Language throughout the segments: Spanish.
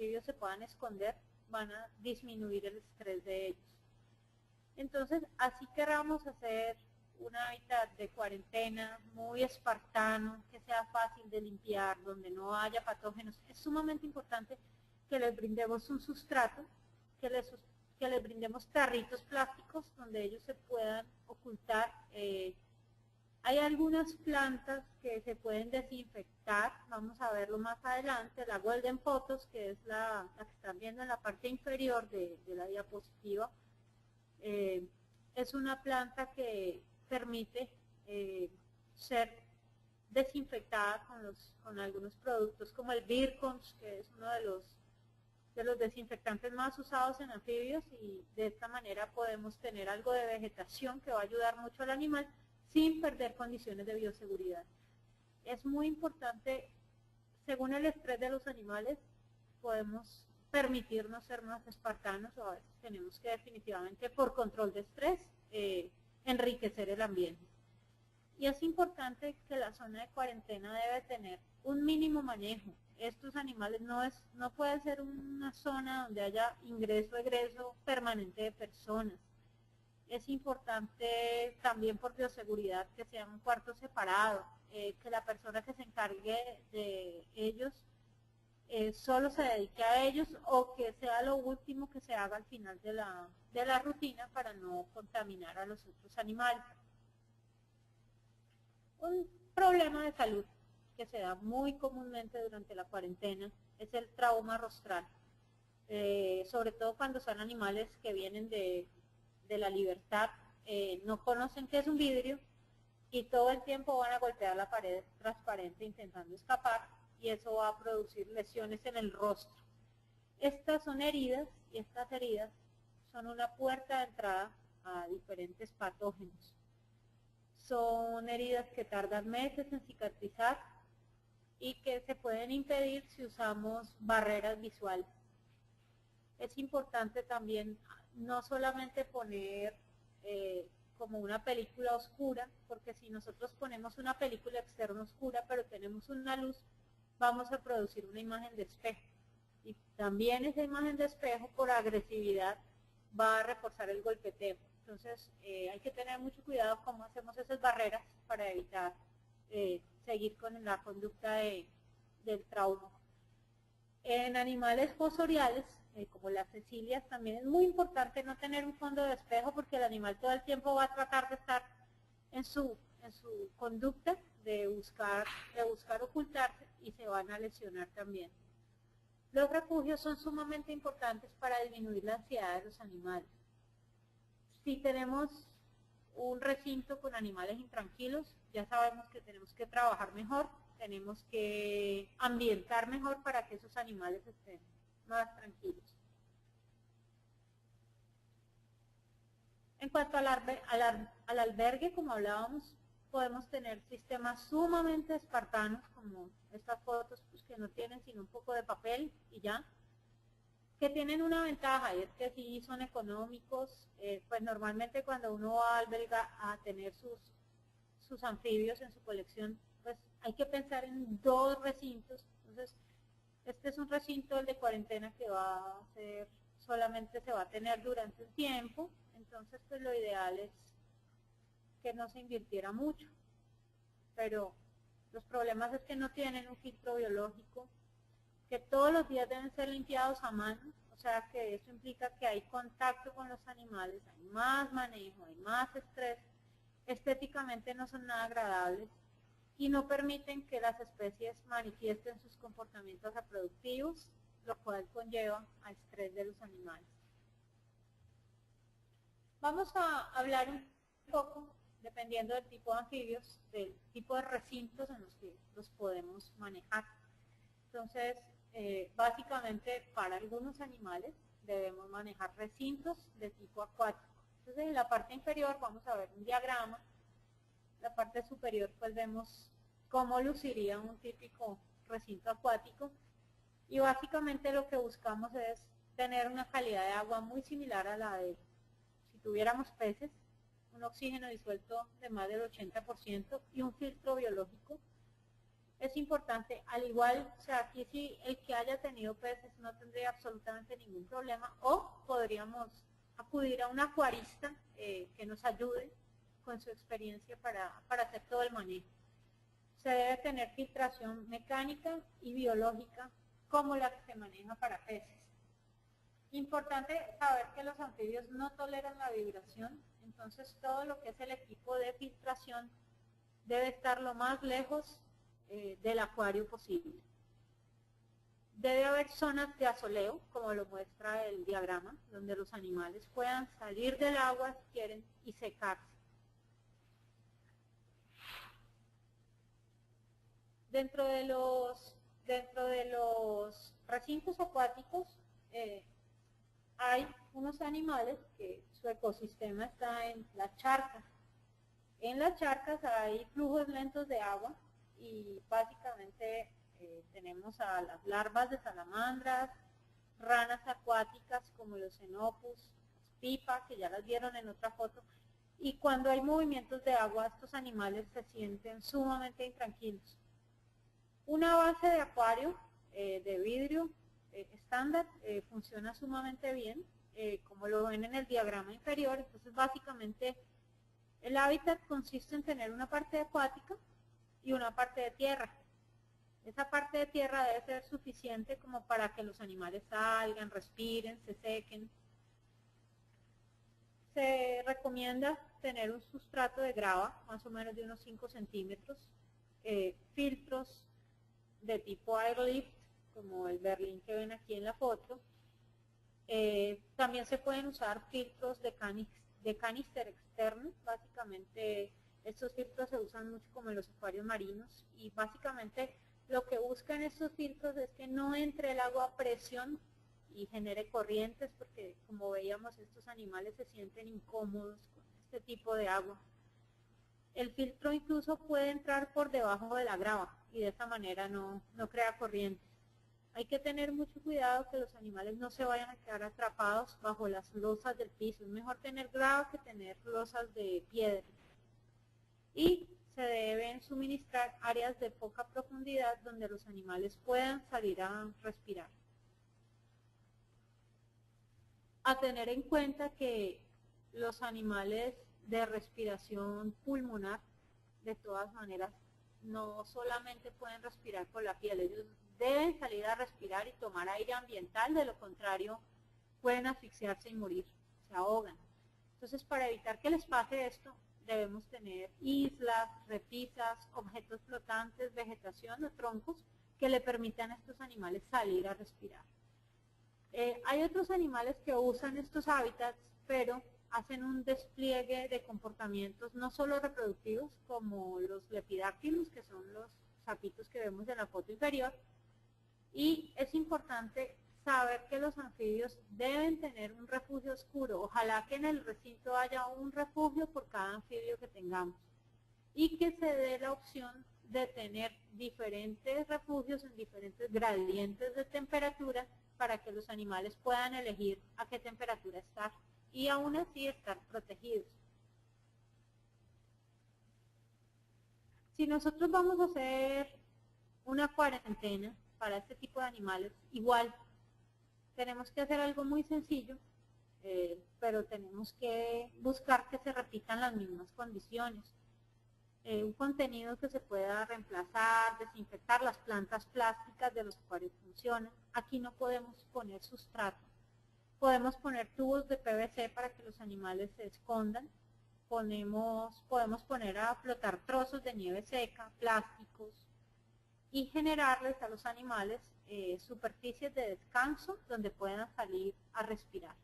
anfibios se puedan esconder, van a disminuir el estrés de ellos. Entonces, así queramos hacer un hábitat de cuarentena muy espartano, que sea fácil de limpiar, donde no haya patógenos, es sumamente importante que les brindemos un sustrato, que les brindemos tarritos plásticos donde ellos se puedan ocultar. Hay algunas plantas que se pueden desinfectar, vamos a verlo más adelante, la Golden Pothos, que es la que están viendo en la parte inferior de la diapositiva, es una planta que permite ser desinfectada con algunos productos como el Virkons, que es uno de los desinfectantes más usados en anfibios, y de esta manera podemos tener algo de vegetación que va a ayudar mucho al animal sin perder condiciones de bioseguridad. Es muy importante, según el estrés de los animales, podemos permitirnos ser más espartanos, o a veces tenemos que definitivamente por control de estrés enriquecer el ambiente. Y es importante que la zona de cuarentena debe tener un mínimo manejo. Estos animales no puede ser una zona donde haya ingreso-egreso permanente de personas. Es importante también por bioseguridad que sea un cuarto separado, que la persona que se encargue de ellos solo se dedique a ellos, o que sea lo último que se haga al final de la rutina para no contaminar a los otros animales. Un problema de salud que se da muy comúnmente durante la cuarentena es el trauma rostral, sobre todo cuando son animales que vienen de la libertad, no conocen qué es un vidrio y todo el tiempo van a golpear la pared transparente intentando escapar, y eso va a producir lesiones en el rostro. Estas son heridas, y estas heridas son una puerta de entrada a diferentes patógenos. Son heridas que tardan meses en cicatrizar y que se pueden impedir si usamos barreras visuales. Es importante también no solamente poner como una película oscura, porque si nosotros ponemos una película externa oscura pero tenemos una luz, vamos a producir una imagen de espejo, y también esa imagen de espejo por agresividad va a reforzar el golpeteo. Entonces hay que tener mucho cuidado cómo hacemos esas barreras para evitar seguir con la conducta del trauma. En animales fosoriales, como las cecilias, también es muy importante no tener un fondo de espejo, porque el animal todo el tiempo va a tratar de estar en su conducta de buscar ocultarse, y se van a lesionar también. Los refugios son sumamente importantes para disminuir la ansiedad de los animales. Si tenemos un recinto con animales intranquilos, ya sabemos que tenemos que trabajar mejor, tenemos que ambientar mejor para que esos animales estén más tranquilos. En cuanto al albergue, como hablábamos, podemos tener sistemas sumamente espartanos, como estas fotos, pues, que no tienen sino un poco de papel y ya, que tienen una ventaja, y es que sí son económicos. Pues normalmente cuando uno va a albergar a tener sus anfibios en su colección, pues hay que pensar en 2 recintos. Entonces, este es un recinto, el de cuarentena, que solamente se va a tener durante un tiempo. Entonces, pues lo ideal es que no se invirtiera mucho, pero los problemas es que no tienen un filtro biológico, que todos los días deben ser limpiados a mano, o sea que eso implica que hay contacto con los animales, hay más manejo, hay más estrés, estéticamente no son nada agradables y no permiten que las especies manifiesten sus comportamientos reproductivos, lo cual conlleva al estrés de los animales. Vamos a hablar un poco, dependiendo del tipo de anfibios, del tipo de recintos en los que los podemos manejar. Entonces, básicamente para algunos animales debemos manejar recintos de tipo acuático. Entonces, en la parte inferior vamos a ver un diagrama. La parte superior, pues vemos cómo luciría un típico recinto acuático, y básicamente lo que buscamos es tener una calidad de agua muy similar a la de si tuviéramos peces, un oxígeno disuelto de más del 80% y un filtro biológico es importante, al igual, o sea, aquí sí el que haya tenido peces no tendría absolutamente ningún problema, o podríamos acudir a un acuarista que nos ayude con su experiencia para hacer todo el manejo. Se debe tener filtración mecánica y biológica como la que se maneja para peces. Importante saber que los anfibios no toleran la vibración, entonces todo lo que es el equipo de filtración debe estar lo más lejos del acuario posible. Debe haber zonas de asoleo, como lo muestra el diagrama, donde los animales puedan salir del agua si quieren y secarse. Dentro de los recintos acuáticos hay unos animales que su ecosistema está en las charcas. En las charcas hay flujos lentos de agua y básicamente tenemos a las larvas de salamandras, ranas acuáticas como los xenopus, pipa, que ya las vieron en otra foto, y cuando hay movimientos de agua estos animales se sienten sumamente intranquilos. Una base de acuario de vidrio estándar funciona sumamente bien, como lo ven en el diagrama inferior. Entonces básicamente el hábitat consiste en tener una parte acuática y una parte de tierra. Esa parte de tierra debe ser suficiente como para que los animales salgan, respiren, se sequen. Se recomienda tener un sustrato de grava, más o menos de unos 5 centímetros, filtros de tipo airlift, como el Berlín que ven aquí en la foto. También se pueden usar filtros de canister externo. Básicamente estos filtros se usan mucho como en los acuarios marinos, y básicamente lo que buscan estos filtros es que no entre el agua a presión y genere corrientes, porque como veíamos estos animales se sienten incómodos con este tipo de agua. El filtro incluso puede entrar por debajo de la grava y de esa manera no crea corrientes. Hay que tener mucho cuidado que los animales no se vayan a quedar atrapados bajo las losas del piso. Es mejor tener grava que tener losas de piedra. Y se deben suministrar áreas de poca profundidad donde los animales puedan salir a respirar. A tener en cuenta que los animales de respiración pulmonar, de todas maneras, no solamente pueden respirar por la piel, ellos deben salir a respirar y tomar aire ambiental, de lo contrario pueden asfixiarse y morir, se ahogan. Entonces, para evitar que les pase esto, debemos tener islas, repisas, objetos flotantes, vegetación o troncos que le permitan a estos animales salir a respirar. Hay otros animales que usan estos hábitats, pero hacen un despliegue de comportamientos no solo reproductivos, como los lepidáctilos, que son los sapitos que vemos en la foto inferior, y es importante saber que los anfibios deben tener un refugio oscuro. Ojalá que en el recinto haya un refugio por cada anfibio que tengamos, y que se dé la opción de tener diferentes refugios en diferentes gradientes de temperatura para que los animales puedan elegir a qué temperatura estar y aún así estar protegidos. Si nosotros vamos a hacer una cuarentena para este tipo de animales, igual tenemos que hacer algo muy sencillo, pero tenemos que buscar que se repitan las mismas condiciones. Un contenido que se pueda reemplazar, desinfectar. Las plantas plásticas de los acuarios funcionan. Aquí no podemos poner sustrato. Podemos poner tubos de PVC para que los animales se escondan. Podemos poner a flotar trozos de nieve seca, plásticos, y generarles a los animales superficies de descanso donde puedan salir a respirar.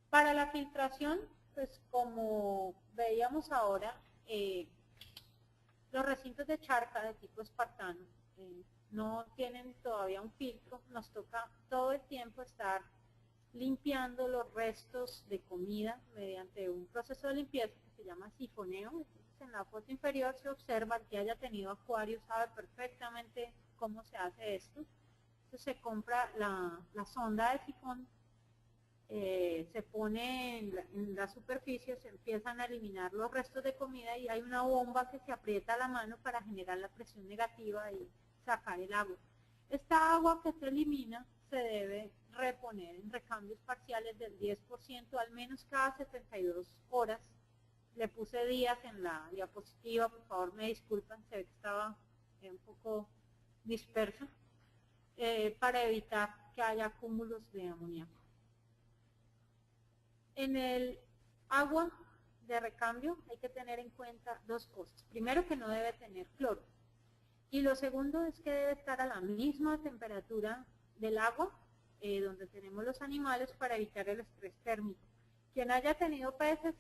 Para la filtración, pues como veíamos ahora, los recintos de charca de tipo espartano no tienen todavía un filtro. Nos toca todo el tiempo estar limpiando los restos de comida mediante un proceso de limpieza que se llama sifoneo. Entonces, en la foto inferior se observa que haya tenido acuario, sabe perfectamente cómo se hace esto. Entonces se compra la sonda de sifón se pone en la superficie, se empiezan a eliminar los restos de comida y hay una bomba que se aprieta la mano para generar la presión negativa y sacar el agua. Esta agua que se elimina se debe reponer en recambios parciales del 10% al menos cada 72 horas. Le puse días en la diapositiva, por favor me disculpan, se ve que estaba un poco dispersa, para evitar que haya cúmulos de amoníaco. En el agua de recambio hay que tener en cuenta dos cosas. Primero, que no debe tener cloro. Y lo segundo es que debe estar a la misma temperatura del agua donde tenemos los animales para evitar el estrés térmico. Quien haya tenido peces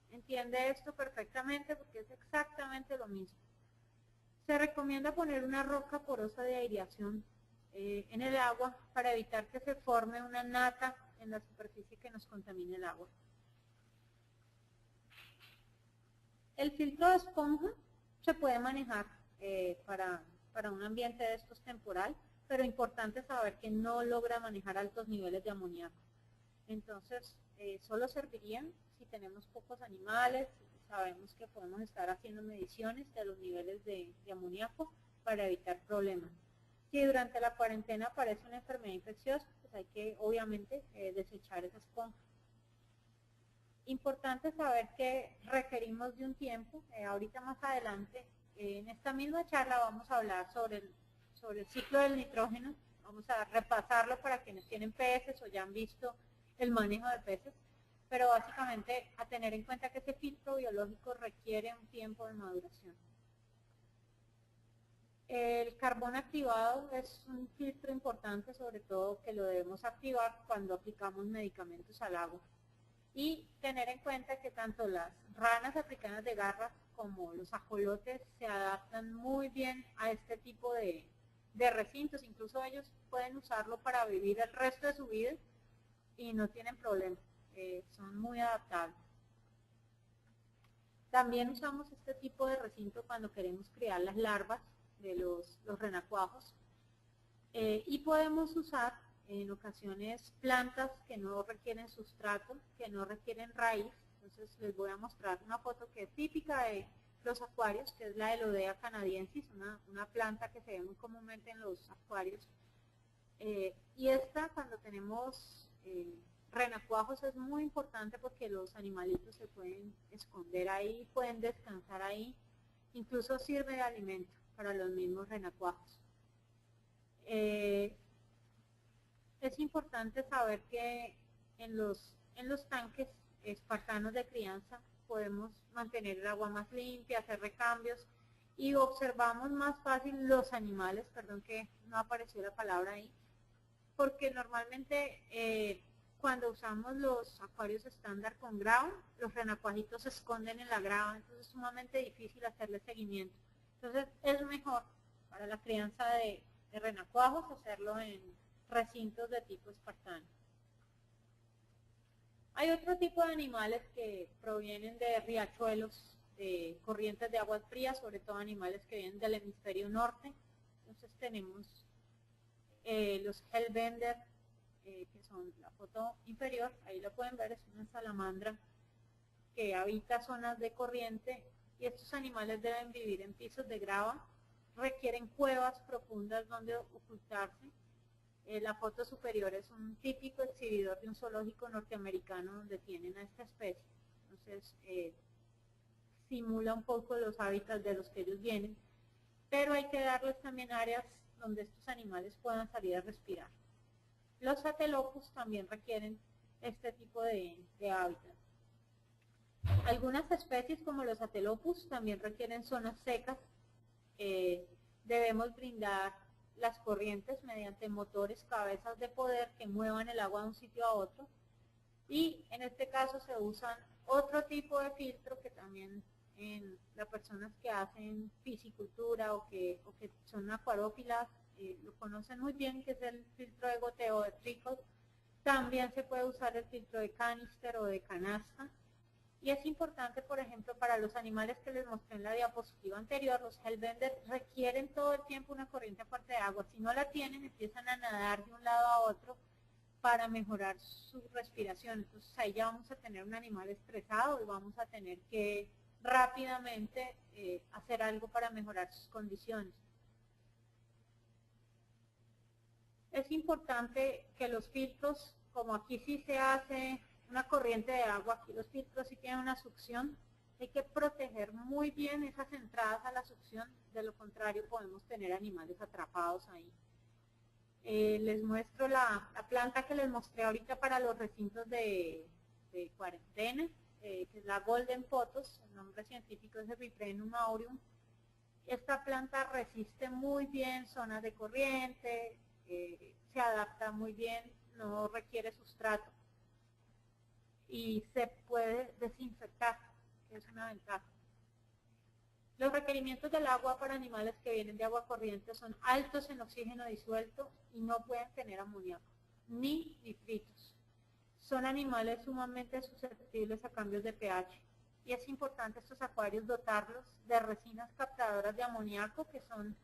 entiende esto perfectamente porque es exactamente lo mismo. Se recomienda poner una roca porosa de aireación en el agua para evitar que se forme una nata en la superficie que nos contamine el agua. El filtro de esponja se puede manejar para un ambiente de estos temporal, pero importante saber que no logra manejar altos niveles de amoníaco. Entonces, solo servirían si tenemos pocos animales, sabemos que podemos estar haciendo mediciones de los niveles de amoníaco para evitar problemas. Si durante la cuarentena aparece una enfermedad infecciosa, pues hay que obviamente desechar esa esponja. Importante saber que requerimos de un tiempo, ahorita más adelante, en esta misma charla vamos a hablar sobre el ciclo del nitrógeno, vamos a repasarlo para quienes tienen peces o ya han visto el manejo de peces, pero básicamente a tener en cuenta que ese filtro biológico requiere un tiempo de maduración. El carbón activado es un filtro importante, sobre todo que lo debemos activar cuando aplicamos medicamentos al agua. Y tener en cuenta que tanto las ranas africanas de garra como los ajolotes se adaptan muy bien a este tipo de recintos, incluso ellos pueden usarlo para vivir el resto de su vida y no tienen problema, son muy adaptables. También usamos este tipo de recinto cuando queremos criar las larvas de los renacuajos y podemos usar en ocasiones plantas que no requieren sustrato, que no requieren raíz. Entonces les voy a mostrar una foto que es típica de los acuarios, que es la Elodea canadiensis, una planta que se ve muy comúnmente en los acuarios. Y esta, cuando tenemos renacuajos, es muy importante porque los animalitos se pueden esconder ahí, pueden descansar ahí, incluso sirve de alimento para los mismos renacuajos. Es importante saber que en los tanques espartanos de crianza podemos mantener el agua más limpia, hacer recambios y observamos más fácil los animales, perdón que no apareció la palabra ahí, porque normalmente cuando usamos los acuarios estándar con grava, los renacuajitos se esconden en la grava, entonces es sumamente difícil hacerle seguimiento. Entonces es mejor para la crianza de renacuajos hacerlo en recintos de tipo espartano. Hay otro tipo de animales que provienen de riachuelos, de corrientes de aguas frías, sobre todo animales que vienen del hemisferio norte. Entonces tenemos los hellbender, que son la foto inferior, ahí lo pueden ver, es una salamandra que habita zonas de corriente y estos animales deben vivir en pisos de grava, requieren cuevas profundas donde ocultarse. La foto superior es un típico exhibidor de un zoológico norteamericano donde tienen a esta especie. Entonces, simula un poco los hábitats de los que ellos vienen, pero hay que darles también áreas donde estos animales puedan salir a respirar. Los satelopus también requieren este tipo de hábitat. Algunas especies como los satelopus también requieren zonas secas. Debemos brindar las corrientes mediante motores, cabezas de poder que muevan el agua de un sitio a otro, y en este caso se usan otro tipo de filtro que también en las personas que hacen piscicultura o que son acuarófilas lo conocen muy bien, que es el filtro de goteo de trickle. También se puede usar el filtro de canister o de canasta. Y es importante, por ejemplo, para los animales que les mostré en la diapositiva anterior, los hellbender requieren todo el tiempo una corriente fuerte de agua. Si no la tienen, empiezan a nadar de un lado a otro para mejorar su respiración. Entonces ahí ya vamos a tener un animal estresado y vamos a tener que rápidamente hacer algo para mejorar sus condiciones. Es importante que los filtros, como aquí sí se hace una corriente de agua, aquí los filtros sí tienen una succión, hay que proteger muy bien esas entradas a la succión, de lo contrario podemos tener animales atrapados ahí. Les muestro la planta que les mostré ahorita para los recintos de cuarentena, que es la Golden Pothos, el nombre científico es Erythranum aureum. Esta planta resiste muy bien zonas de corriente, se adapta muy bien, no requiere sustrato y se puede desinfectar, que es una ventaja. Los requerimientos del agua para animales que vienen de agua corriente son altos en oxígeno disuelto y no pueden tener amoníaco, ni nitritos. Son animales sumamente susceptibles a cambios de pH y es importante estos acuarios dotarlos de resinas captadoras de amoníaco, que son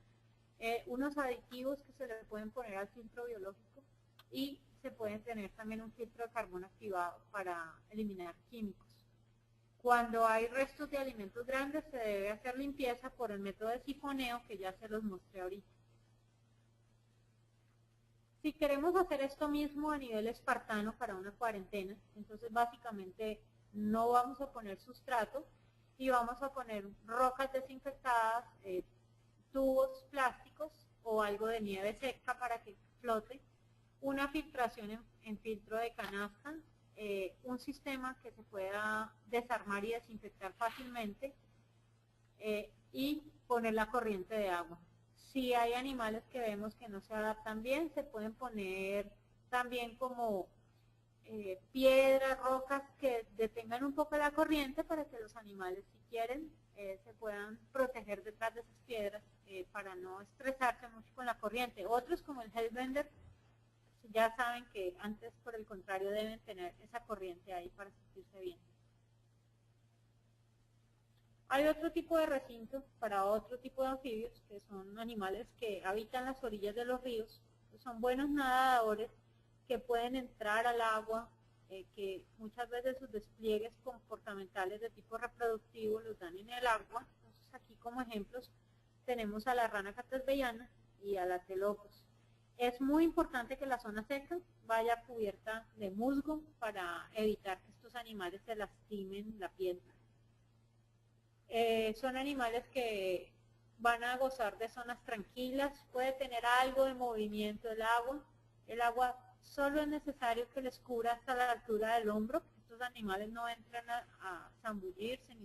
unos aditivos que se le pueden poner al filtro biológico, y se pueden tener también un filtro de carbono activado para eliminar químicos. Cuando hay restos de alimentos grandes se debe hacer limpieza por el método de sifoneo que ya se los mostré ahorita. Si queremos hacer esto mismo a nivel espartano para una cuarentena, entonces básicamente no vamos a poner sustrato y vamos a poner rocas desinfectadas, tubos plásticos o algo de nieve seca para que flote, una filtración en filtro de canasta, un sistema que se pueda desarmar y desinfectar fácilmente, y poner la corriente de agua. Si hay animales que vemos que no se adaptan bien, se pueden poner también como piedras, rocas que detengan un poco la corriente para que los animales, si quieren, se puedan proteger detrás de esas piedras para no estresarse mucho con la corriente. Otros, como el Hellbender, ya saben que antes, por el contrario, deben tener esa corriente ahí para sentirse bien. Hay otro tipo de recintos para otro tipo de anfibios, que son animales que habitan las orillas de los ríos, son buenos nadadores, que pueden entrar al agua, que muchas veces sus despliegues comportamentales de tipo reproductivo los dan en el agua. Entonces aquí como ejemplos tenemos a la rana catasbellana y a la telopos. Es muy importante que la zona seca vaya cubierta de musgo para evitar que estos animales se lastimen la piel. Son animales que van a gozar de zonas tranquilas, puede tener algo de movimiento el agua solo es necesario que les cubra hasta la altura del hombro, estos animales no entran a zambullirse ni